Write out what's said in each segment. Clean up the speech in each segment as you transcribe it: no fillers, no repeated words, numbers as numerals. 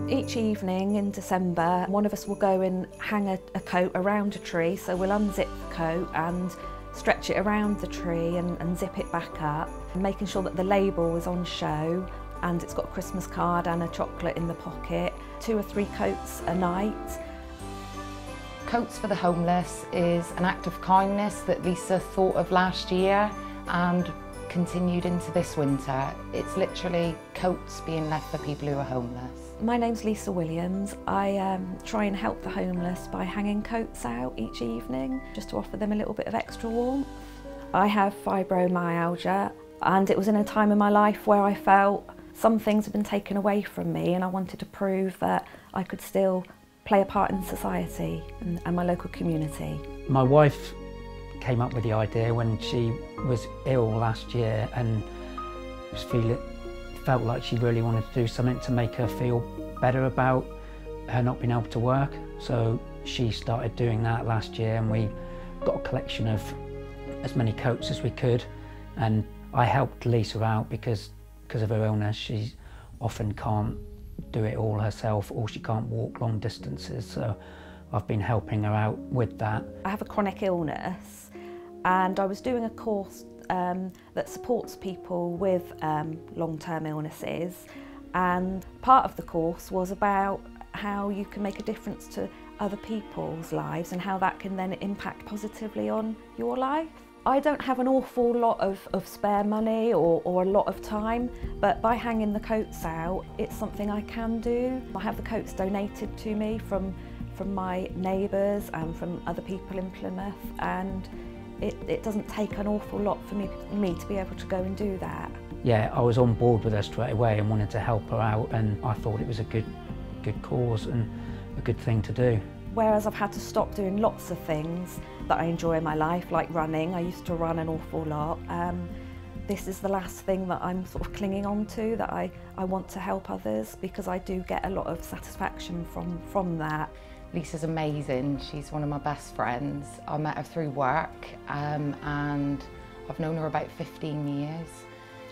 Each evening in December, one of us will go and hang a coat around a tree. So we'll unzip the coat and stretch it around the tree and zip it back up, making sure that the label is on show and it's got a Christmas card and a chocolate in the pocket. 2 or 3 coats a night. Coats for the Homeless is an act of kindness that Lisa thought of last year and continued into this winter. It's literally coats being left for people who are homeless. My name's Lisa Williams. I try and help the homeless by hanging coats out each evening, just to offer them a little bit of extra warmth. I have fibromyalgia, and it was in a time in my life where I felt some things had been taken away from me, and I wanted to prove that I could still play a part in society and my local community. My wife came up with the idea when she was ill last year and felt like she really wanted to do something to make her feel better about her not being able to work. So she started doing that last year, and we got a collection of as many coats as we could, and I helped Lisa out because of her illness. She often can't do it all herself, or she can't walk long distances, so I've been helping her out with that. I have a chronic illness, and I was doing a course that supports people with long-term illnesses, and part of the course was about how you can make a difference to other people's lives and how that can then impact positively on your life. I don't have an awful lot of spare money or a lot of time, but by hanging the coats out, it's something I can do. I have the coats donated to me from my neighbours and from other people in Plymouth, and it doesn't take an awful lot for me to be able to go and do that. Yeah, I was on board with her straight away and wanted to help her out, and I thought it was a good cause and a good thing to do. Whereas I've had to stop doing lots of things that I enjoy in my life, like running. I used to run an awful lot. This is the last thing that I'm sort of clinging on to, that I want to help others, because I do get a lot of satisfaction from that. Lisa's amazing. She's one of my best friends. I met her through work and I've known her about 15 years.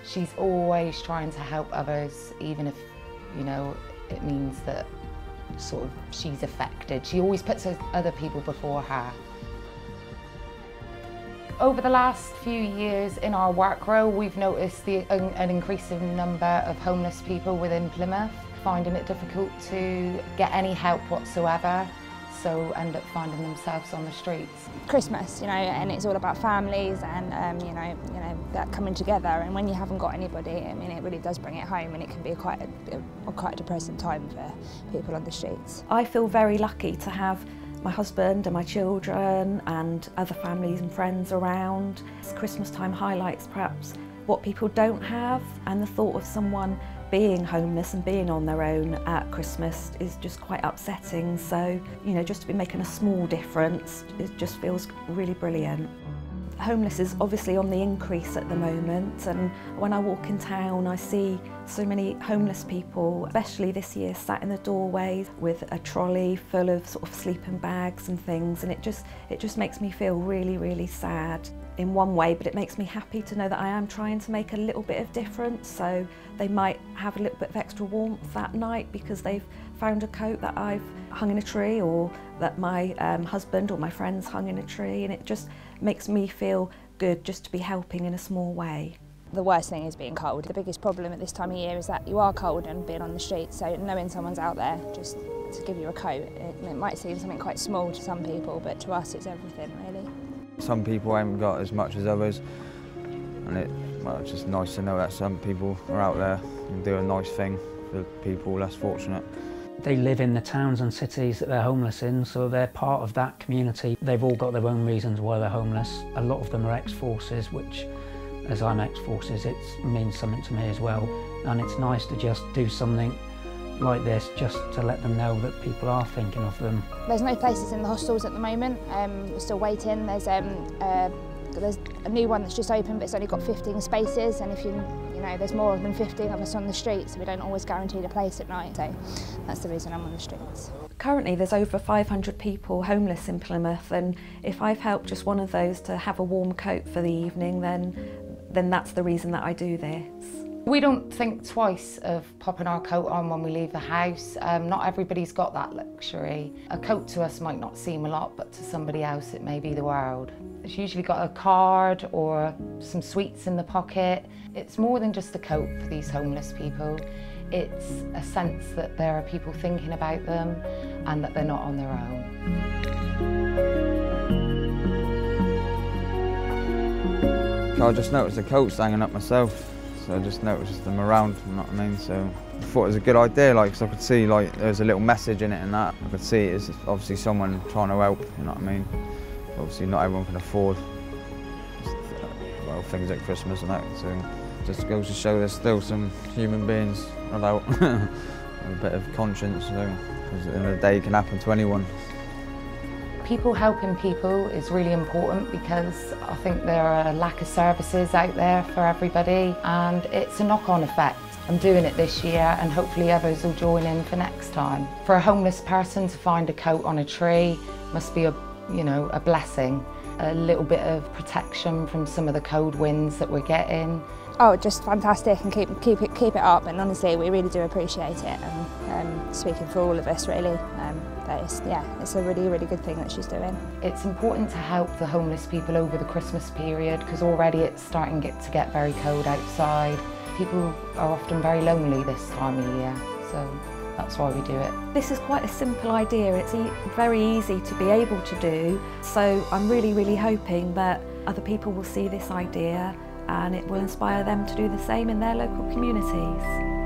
She's always trying to help others, even if, you know, it means that sort of she's affected. She always puts other people before her. Over the last few years in our work role, we've noticed an increasing number of homeless people within Plymouth, finding it difficult to get any help whatsoever, so end up finding themselves on the streets. Christmas, you know, and it's all about families and you know that coming together. And when you haven't got anybody, I mean, it really does bring it home, and it can be quite a depressing time for people on the streets. I feel very lucky to have my husband and my children and other families and friends around. Christmas time highlights perhaps what people don't have, and the thought of someone being homeless and being on their own at Christmas is just quite upsetting. So, you know, just to be making a small difference, it just feels really brilliant. Homeless is obviously on the increase at the moment, and when I walk in town I see so many homeless people, especially this year, sat in the doorways with a trolley full of sort of sleeping bags and things, and it just makes me feel really, really sad in one way, but it makes me happy to know that I am trying to make a little bit of difference. So they might have a little bit of extra warmth that night because they've found a coat that I've hung in a tree, or that my husband or my friends hung in a tree, and it just makes me feel good just to be helping in a small way. The worst thing is being cold. The biggest problem at this time of year is that you are cold and being on the street, so knowing someone's out there just to give you a coat, it might seem something quite small to some people, but to us it's everything really. Some people haven't got as much as others, and it's just nice to know that some people are out there and do a nice thing for people less fortunate. They live in the towns and cities that they're homeless in, so they're part of that community. They've all got their own reasons why they're homeless. A lot of them are ex-forces, which, as I'm ex-forces, it means something to me as well. And it's nice to just do something like this, just to let them know that people are thinking of them. There's no places in the hostels at the moment. We're still waiting. There's a new one that's just opened, but it's only got 15 spaces, and if you know, there's more than 15 of us on the streets, so we don't always guarantee a place at night. So that's the reason I'm on the streets. Currently there's over 500 people homeless in Plymouth, and if I've helped just one of those to have a warm coat for the evening, then that's the reason that I do this. We don't think twice of popping our coat on when we leave the house. Not everybody's got that luxury. A coat to us might not seem a lot, but to somebody else it may be the world. It's usually got a card or some sweets in the pocket. It's more than just a coat for these homeless people. It's a sense that there are people thinking about them and that they're not on their own. I just noticed the coats hanging up myself, so I just noticed them around, you know what I mean? So I thought it was a good idea, like, because I could see like there was a little message in it and that. I could see it's obviously someone trying to help, you know what I mean? Obviously not everyone can afford, well, things at Christmas and that, so it just goes to show there's still some human beings about with a bit of conscience, so, because at the end of the day it can happen to anyone. People helping people is really important because I think there are a lack of services out there for everybody and it's a knock-on effect. I'm doing it this year and hopefully others will join in for next time. For a homeless person to find a coat on a tree must be a blessing. A little bit of protection from some of the cold winds that we're getting. Oh, just fantastic, and keep it up, and honestly we really do appreciate it, and speaking for all of us really, it's a really good thing that she's doing. It's important to help the homeless people over the Christmas period because already it's starting to get very cold outside. People are often very lonely this time of year, so that's why we do it. This is quite a simple idea, it's very easy to be able to do, so I'm really hoping that other people will see this idea and it will inspire them to do the same in their local communities.